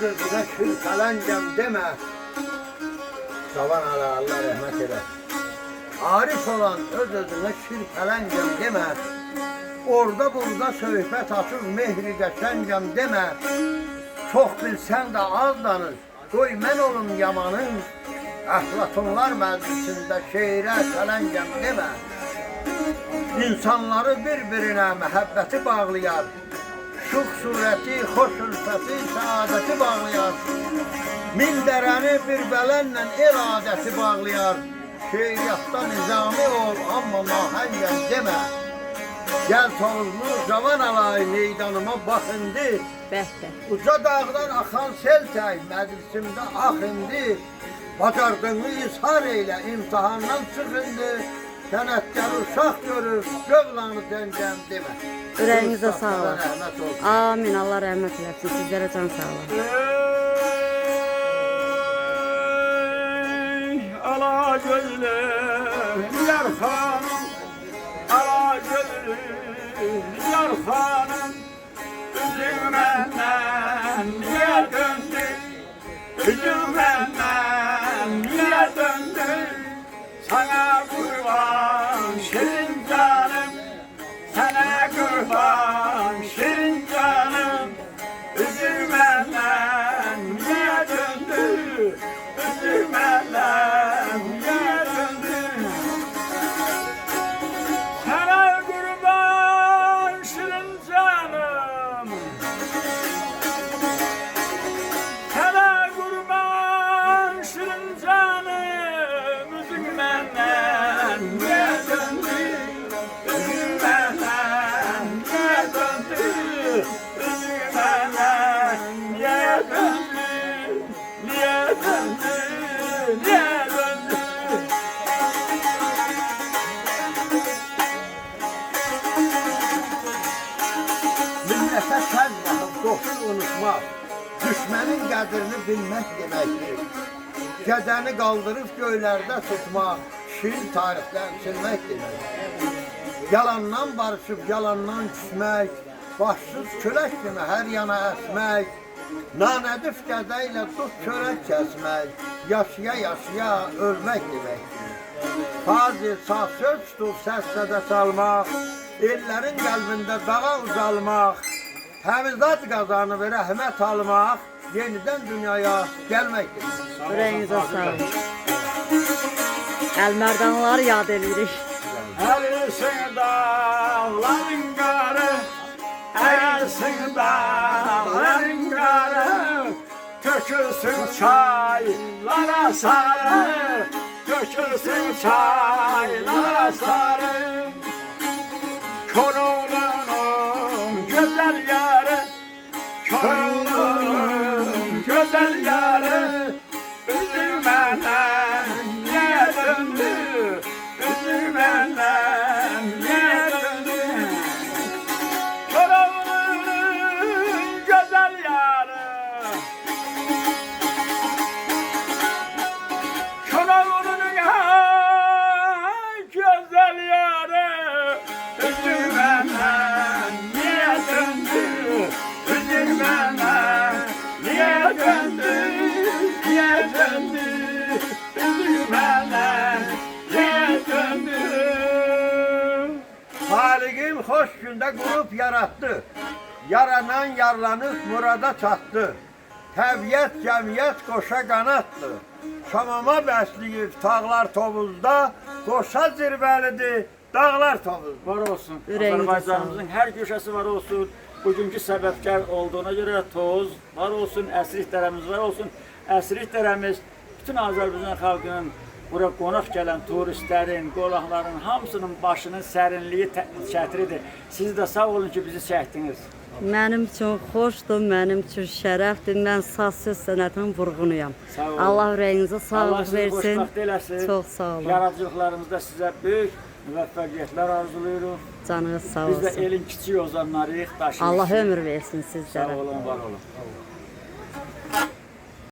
öz-özünə şirkələncəm demə. Cavan ala, Allah rəhmət elə. Arif olan öz-özünə şirkələncəm demə. Orada burada söhbət açır, mehri qəşəngəm demə. Çox bilsən də az danış, qoy mən olum yamanın. Əflatunlar məclisində şeirə sələngəm demə. İnsanları bir-birinə məhəbbəti bağlayar. Şux surəti, xoş ülfəti, səadəti bağlayar. Min dərəni bir bələnlə el adəti bağlayar. Şeiriyyatda nizami ol, amma nahəngəm demə. Gəl tovuzlu cavan alay meydanıma bax indi. Uca dağdan axan sel tək məclisimdə ax indi. Bacardığını izhar eylə, imtihandan çıx indi. Sənətkar uşaq görür, qövlanı dəncəm demə. Ürəyinizə sağlıq. Amin, Allah rəhmət eləsin. Sizlərə can sağlıq. Ala gözlü yar xanım, ala gözlü yar xanım, üzüm məndən niyə döndü, üzüm məndən niyə döndü, sana kurban şirin canım, sana kurban şirin canım, üzüm məndən niyə döndü, üzüm məndən niyə döndü. Sana kurban şirin canım, sana kurban şirin canım, üzüm məndən niyə döndü, üzüm məndən niyə döndü, üzüm məndən niyə döndü, niyə döndü, niyə döndü. Millətə kəz baxıb, dostu unutmaq, düşmənin qədrini bilmək deməkdir. Gədəni qaldırıb göylərdə tutmaq, şirin tarixdən silmək deməkdir. Yalandan barışıb, yalandan küsmək, başsız külək kimi hər yana əsmək, nanədif qədəylə tut çörək kəsmək, yaşaya-yaşaya ölmək deməkdir. Fazil sağ söz tutub səs-sədə salmaq, ellərin qəlbində dağa ucalmaq, təmizat qazanıb rəhmət almaq, yenidən dünyaya gəlməkdir. Ürəyinizə sağlıq. Əlmərdanları yad edirik. Əlisin dağların qarı, əlisin dağların qarı, tökülsün çaylara sarı, tökülsün çaylara sarı. Koroğlunun güzel yarı, Koroğlunun güzel yarı, üzüm məndən niyə döndü, üzüm məndən niyə döndü. Koroğlunun güzel yarı, Koroğlunun güzel yarı, üzüm məndən niyə döndü, üzüm məndən niyə döndü, niyə döndü, üzüm məndən niyə döndü. Xaliqim xoş gündə qurub yaratdı, yaranan yarlanıb murada çatdı. Təbiət, cəmiyyət qoşa qanatdı, Şamama bəsləyib tağlar tovuzda, qoşa zirvəlidir, dağlar tovuzda. Var olsun, Ürəyinizə Azərbaycanımızın hər köşəsi var olsun. Bugünkü səbəbkar olduğuna görə toz var olsun, əsrik dərəmiz var olsun. Əsrik dərəmiz bütün Azərbaycan xalqının bura qonaq gələn turistlərin, qonaqların hamısının başının sərinliyi çətiridir. Siz də sağ olun ki, bizi çəkdiniz. Mənim üçün xoşdur, mənim üçün şərəfdir. Mən saz söz sənətinin vurğunuyam. Sağ olun. Allah ürəyinizə Allah sağlıq sizi versin. xoşbəxt eləsin. Çox sağ olun. Yaradıcılıqlarınızda sizə böyük müvəffəqiyyətlər arzuluyoruz. Canınız sağ Biz də olsun. elin kiçik ozanlarıyıq, daşıyıq. Allah ömür versin Sağ sizlərə. olun, var olun.